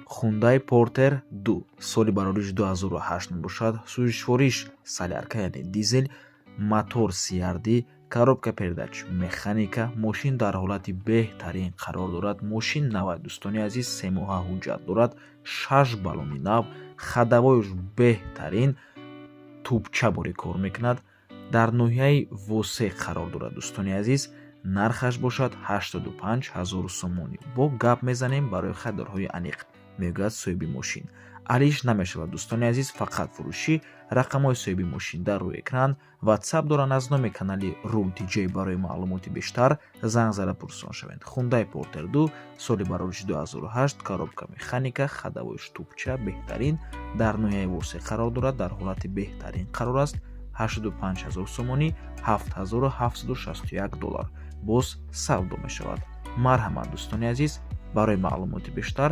Hyundai Porter 2 соли барориш 2008 мебошад. Сӯзишвориш солярка яъне дизел, мотор CRD, коробка передач механика. Мошин дар ҳолати беҳтарин қарор дорад. Мошин навай дӯстони азиз 3 моҳа ҳуҷҷат дорад. 6 балони нав, хадавоиш беҳтарин, тӯбча боре кор мекунад. Дар ноҳияи восеъ қарор дорад дӯстони азиз. Нархаш бошад 85 000 сомонӣ. Бо гап мезанем барои харидорҳои аниқ, мегӯяд соҳиби мошин. Алиш намешавад дӯстони азиз, фақат фурӯшӣ. Рақамҳои соҳиби мошин дар рӯи экран. WhatsApp доранд аз номи канали Room TJ. Барои маълумоти бештар занг зада пурсон шавед. Hyundai Porter 2 соли барориш 2008, коробка механика, хадавоиш тӯбча беҳтарин, дар ноҳияи восеъ қарор дорад. Дар ҳолати беҳтарин қарор аст. 85 000 сомонӣ, 7761 доллар. боз савдо мешавад. Марҳамат дӯстони азиз, барои маълумоти бештар